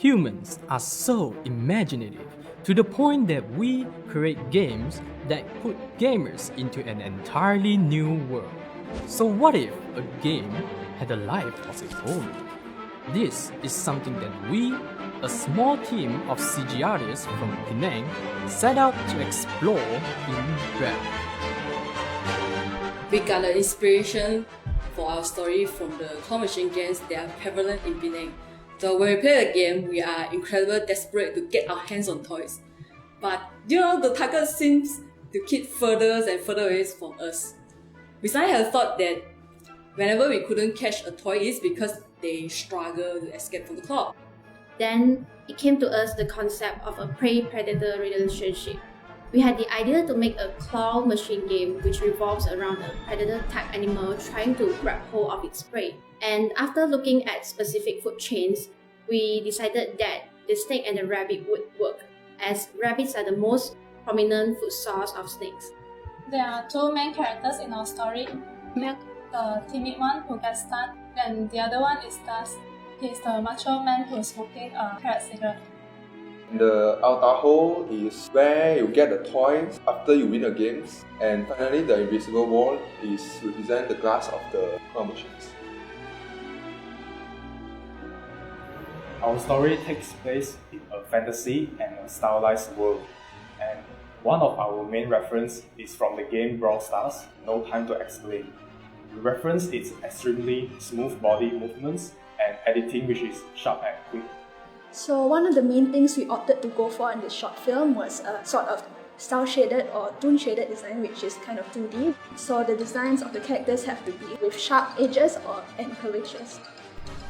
Humans are so imaginative to the point that we create games that put gamers into an entirely new world. So what if a game had a life of its own? This is something that we, a small team of CGI artists from Penang, set out to explore in RaBeat. We got the inspiration for our story from the claw machine games that are prevalent in Penang. So when we play the game, we are incredibly desperate to get our hands on toys. But the target seems to keep further and further away from us. We suddenly had thought that whenever we couldn't catch a toy, it's because they struggle to escape from the claw. Then it came to us the concept of a prey-predator relationship. We had the idea to make a claw machine game which revolves around a predator-type animal trying to grab hold of its prey. And after looking at specific food chains, we decided that the snake and the rabbit would work, as rabbits are the most prominent food source of snakes. There are two main characters in our story. Milk, the timid one who gets stunned, and the other one is Dust. He's the macho man who's smoking a carrot cigarette. The outer hole is where you get the toys after you win the games, and finally the invisible wall is represent the glass of the claw machines. Our story takes place in a fantasy and a stylized world, and one of our main reference is from the game Brawl Stars, No Time to Explain. We reference its extremely smooth body movements and editing which is sharp and quick. So one of the main things we opted to go for in this short film was a sort of style shaded or toon shaded design, which is kind of 2D. So the designs of the characters have to be with sharp edges and curvatures.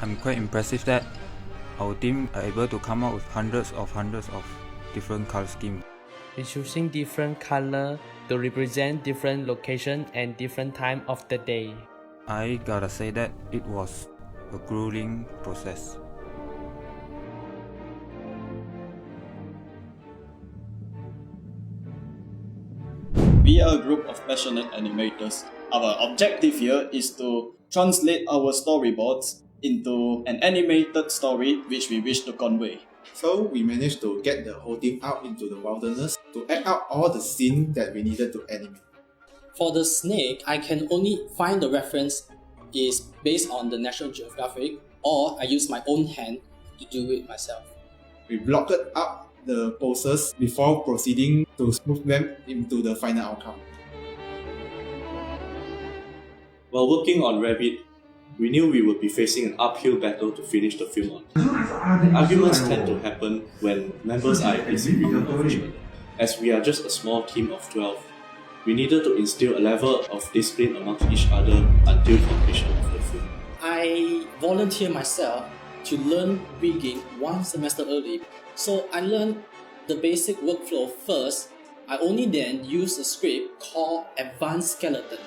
I'm quite impressive that our team are able to come up with hundreds of different color schemes. We're choosing different color to represent different location and different time of the day. I gotta say that it was a grueling process. We are a group of passionate animators. Our objective here is to translate our storyboards into an animated story which we wish to convey. So we managed to get the whole team out into the wilderness to act out all the scenes that we needed to animate. For the snake, I can only find the reference is based on the National Geographic, or I use my own hand to do it myself. We blocked up the poses before proceeding to smooth them into the final outcome. While working on RaBeat, we knew we would be facing an uphill battle to finish the film on. Arguments tend to happen when members are in disagreement of judgment. As we are just a small team of 12, we needed to instill a level of discipline amongst each other until completion of the film. I volunteer myself to learn rigging 1 semester early. So I learned the basic workflow first. I only then use a script called Advanced Skeleton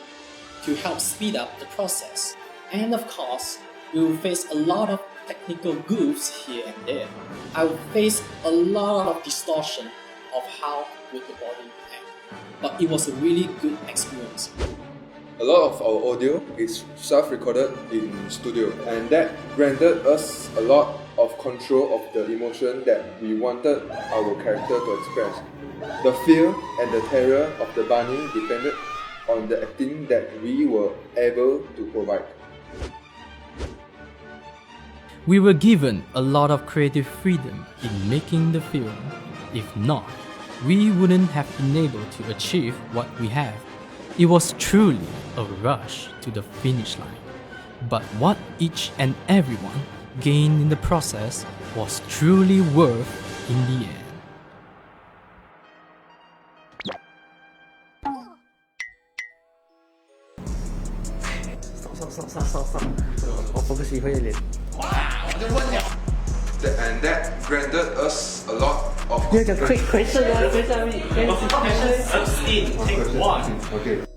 to help speed up the process. And of course, we will face a lot of technical goofs here and there. I will face a lot of distortion of how would the body act. But it was a really good experience. A lot of our audio is self-recorded in studio, and that granted us a lot of control of the emotion that we wanted our character to express. The fear and the terror of the bunny depended on the acting that we were able to provide. We were given a lot of creative freedom in making the film. If not, we wouldn't have been able to achieve what we have. It was truly a rush to the finish line. But what each and everyone gained in the process was truly worth in the end. Stop. 我 focus 一会一点。哇，我就问了。And that granted us a lot of. 你要讲 quick question 啊，接下来。 16, take 1. Okay.